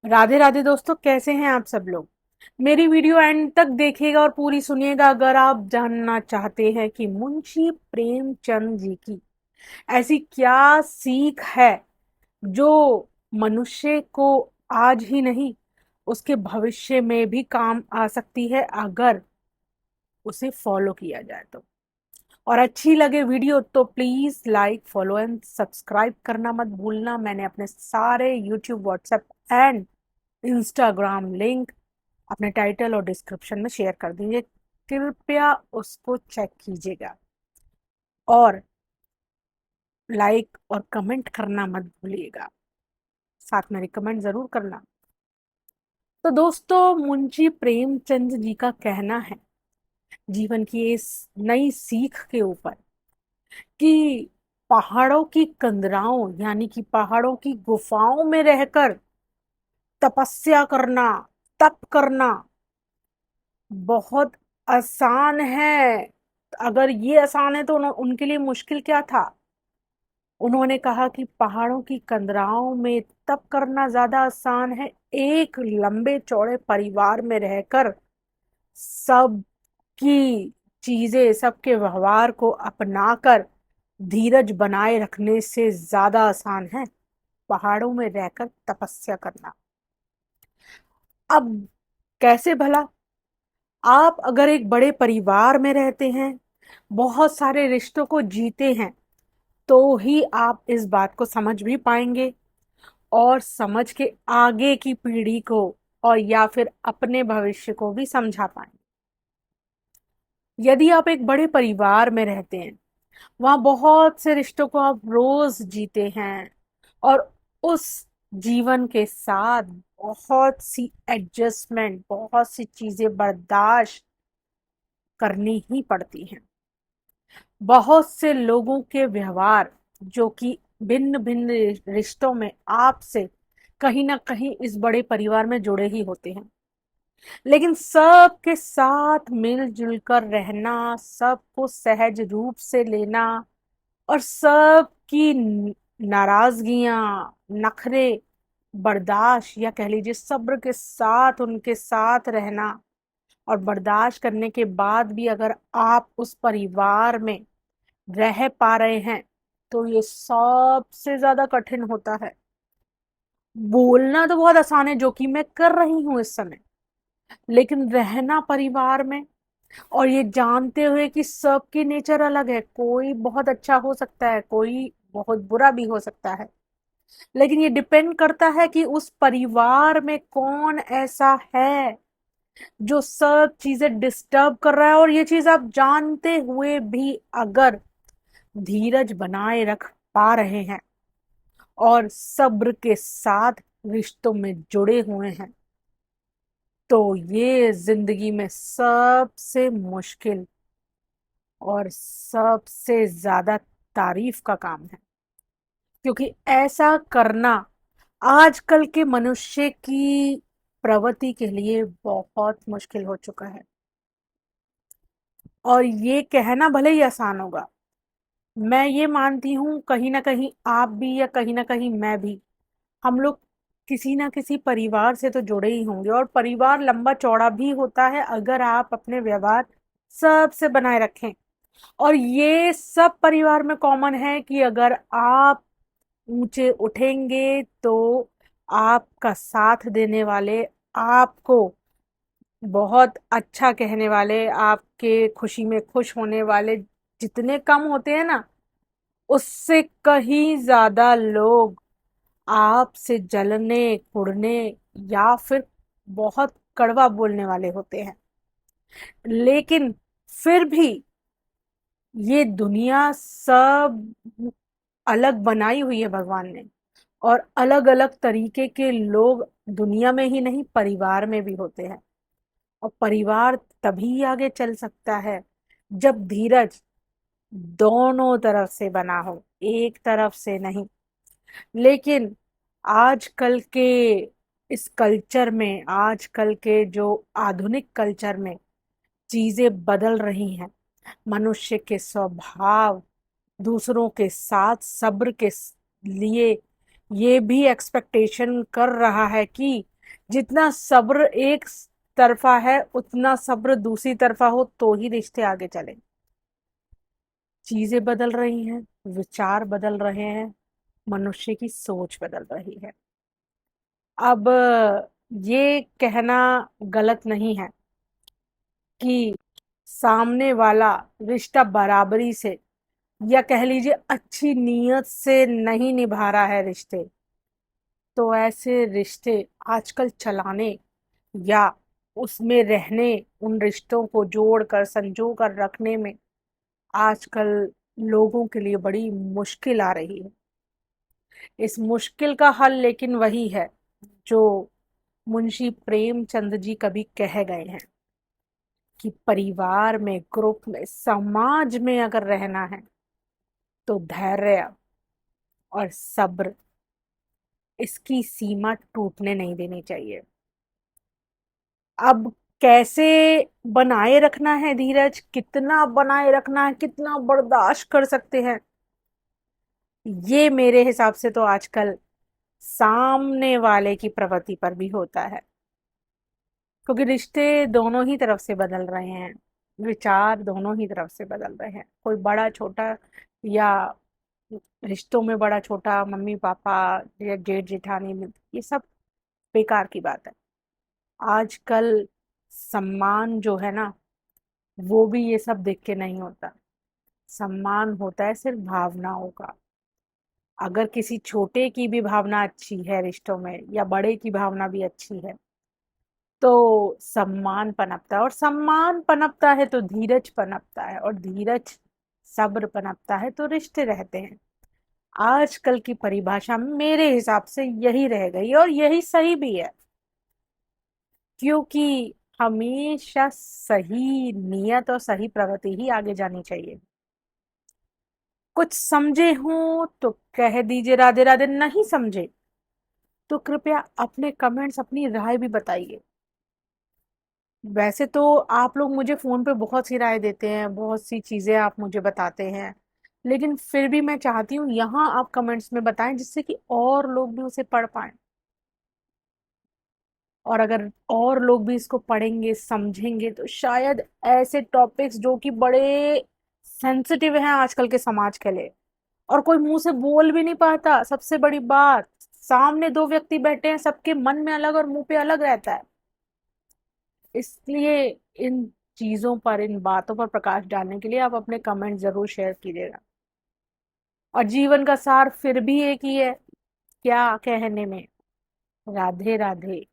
राधे राधे दोस्तों, कैसे हैं आप सब लोग। मेरी वीडियो एंड तक देखिएगा और पूरी सुनिएगा अगर आप जानना चाहते हैं कि मुंशी प्रेमचंद जी की ऐसी क्या सीख है जो मनुष्य को आज ही नहीं, उसके भविष्य में भी काम आ सकती है अगर उसे फॉलो किया जाए तो। और अच्छी लगे वीडियो तो please like, follow and subscribe करना मत भूलना। मैंने अपने सारे YouTube, WhatsApp and Instagram link अपने टाइटल और डिस्क्रिप्शन में शेयर कर दीजिए। कृपया उसको चेक कीजिएगा और लाइक और कमेंट करना मत भूलिएगा। साथ में रिकमेंड जरूर करना। तो दोस्तों, मुंशी प्रेमचंद जी का कहना है जीवन की इस नई सीख के ऊपर कि पहाड़ों की कंदराओं यानी कि पहाड़ों की गुफाओं में रहकर तपस्या करना, तप करना बहुत आसान है। अगर ये आसान है तो उनके लिए मुश्किल क्या था। उन्होंने कहा कि पहाड़ों की कंदराओं में तप करना ज्यादा आसान है एक लंबे चौड़े परिवार में रहकर सबकी चीजें, सबके व्यवहार को अपनाकर धीरज बनाए रखने से ज्यादा आसान है पहाड़ों में रहकर तपस्या करना। अब कैसे भला। आप अगर एक बड़े परिवार में रहते हैं, बहुत सारे रिश्तों को जीते हैं, तो ही आप इस बात को समझ भी पाएंगे और समझ के आगे की पीढ़ी को और या फिर अपने भविष्य को भी समझा पाएंगे। यदि आप एक बड़े परिवार में रहते हैं, वहां बहुत से रिश्तों को आप रोज जीते हैं और उस जीवन के साथ बहुत सी एडजस्टमेंट, बहुत सी चीजें बर्दाश्त करनी ही पड़ती हैं। बहुत से लोगों के व्यवहार जो कि भिन्न भिन्न रिश्तों में आपसे कहीं ना कहीं इस बड़े परिवार में जुड़े ही होते हैं, लेकिन सबके साथ मिलजुल कर रहना, सबको सहज रूप से लेना और सबकी नाराजगियां, नखरे बर्दाश्त या कह लीजिए सब्र के साथ उनके साथ रहना और बर्दाश्त करने के बाद भी अगर आप उस परिवार में रह पा रहे हैं तो ये सबसे ज्यादा कठिन होता है। बोलना तो बहुत आसान है, जो कि मैं कर रही हूं इस समय, लेकिन रहना परिवार में और ये जानते हुए कि सबकी नेचर अलग है, कोई बहुत अच्छा हो सकता है, कोई बहुत बुरा भी हो सकता है, लेकिन ये डिपेंड करता है कि उस परिवार में कौन ऐसा है जो सब चीजें डिस्टर्ब कर रहा है। और ये चीज आप जानते हुए भी अगर धीरज बनाए रख पा रहे हैं और सब्र के साथ रिश्तों में जुड़े हुए हैं, तो ये जिंदगी में सबसे मुश्किल और सबसे ज्यादा तारीफ का काम है। क्योंकि ऐसा करना आजकल के मनुष्य की प्रवृत्ति के लिए बहुत मुश्किल हो चुका है। और ये कहना भले ही आसान होगा, मैं ये मानती हूँ कहीं ना कहीं आप भी या कहीं ना कहीं मैं भी, हम लोग किसी ना किसी परिवार से तो जुड़े ही होंगे और परिवार लंबा चौड़ा भी होता है अगर आप अपने व्यवहार सबसे बनाए रखें। और ये सब परिवार में कॉमन है कि अगर आप ऊंचे उठेंगे तो आपका साथ देने वाले, आपको बहुत अच्छा कहने वाले, आपके खुशी में खुश होने वाले जितने कम होते हैं ना, उससे कहीं ज्यादा लोग आपसे जलने, कुड़ने या फिर बहुत कड़वा बोलने वाले होते हैं। लेकिन फिर भी ये दुनिया सब अलग बनाई हुई है भगवान ने, और अलग अलग तरीके के लोग दुनिया में ही नहीं परिवार में भी होते हैं। और परिवार तभी आगे चल सकता है जब धीरज दोनों तरफ से बना हो, एक तरफ से नहीं। लेकिन आजकल के इस कल्चर में, आजकल के जो आधुनिक कल्चर में चीजें बदल रही हैं, मनुष्य के स्वभाव दूसरों के साथ सब्र के लिए ये भी एक्सपेक्टेशन कर रहा है कि जितना सब्र एक तरफा है उतना सब्र दूसरी तरफा हो तो ही रिश्ते आगे चले। चीजें बदल रही हैं, विचार बदल रहे हैं, मनुष्य की सोच बदल रही है। अब ये कहना गलत नहीं है कि सामने वाला रिश्ता बराबरी से या कह लीजिए अच्छी नीयत से नहीं निभा रहा है रिश्ते, तो ऐसे रिश्ते आजकल चलाने या उसमें रहने, उन रिश्तों को जोड़कर संजो कर रखने में आजकल लोगों के लिए बड़ी मुश्किल आ रही है। इस मुश्किल का हल लेकिन वही है जो मुंशी प्रेमचंद जी कभी कह गए हैं कि परिवार में, ग्रुप में, समाज में अगर रहना है तो धैर्य और सब्र, इसकी सीमा टूटने नहीं देनी चाहिए। अब कैसे बनाए रखना है धीरज, कितना बनाए रखना है, कितना बर्दाश्त कर सकते हैं, ये मेरे हिसाब से तो आजकल सामने वाले की प्रवृत्ति पर भी होता है। क्योंकि रिश्ते दोनों ही तरफ से बदल रहे हैं, विचार दोनों ही तरफ से बदल रहे हैं। कोई बड़ा छोटा या रिश्तों में बड़ा छोटा, मम्मी पापा या जेठ जेठानी में, ये सब बेकार की बात है। आजकल सम्मान जो है ना, वो भी ये सब देख के नहीं होता। सम्मान होता है सिर्फ भावनाओं का। अगर किसी छोटे की भी भावना अच्छी है रिश्तों में, या बड़े की भावना भी अच्छी है, तो सम्मान पनपता है, और सम्मान पनपता है तो धीरज पनपता है, और धीरज सब्र पनपता है तो रिश्ते रहते हैं। आजकल की परिभाषा मेरे हिसाब से यही रह गई, और यही सही भी है। क्योंकि हमेशा सही नियत और सही प्रगति ही आगे जानी चाहिए। कुछ समझे हो तो कह दीजिए राधे राधे, नहीं समझे तो कृपया अपने कमेंट्स, अपनी राय भी बताइए। वैसे तो आप लोग मुझे फोन पे बहुत सी राय देते हैं, बहुत सी चीजें आप मुझे बताते हैं, लेकिन फिर भी मैं चाहती हूँ यहाँ आप कमेंट्स में बताएं, जिससे कि और लोग भी उसे पढ़ पाएं। और अगर और लोग भी इसको पढ़ेंगे, समझेंगे, तो शायद ऐसे टॉपिक्स जो कि बड़े सेंसिटिव हैं आजकल के समाज के लिए, और कोई मुंह से बोल भी नहीं पाता, सबसे बड़ी बात, सामने दो व्यक्ति बैठे हैं, सबके मन में अलग और मुंह पे अलग रहता है। इसलिए इन चीजों पर, इन बातों पर प्रकाश डालने के लिए आप अपने कमेंट जरूर शेयर कीजिएगा। और जीवन का सार फिर भी एक ही है, क्या कहने में, राधे राधे।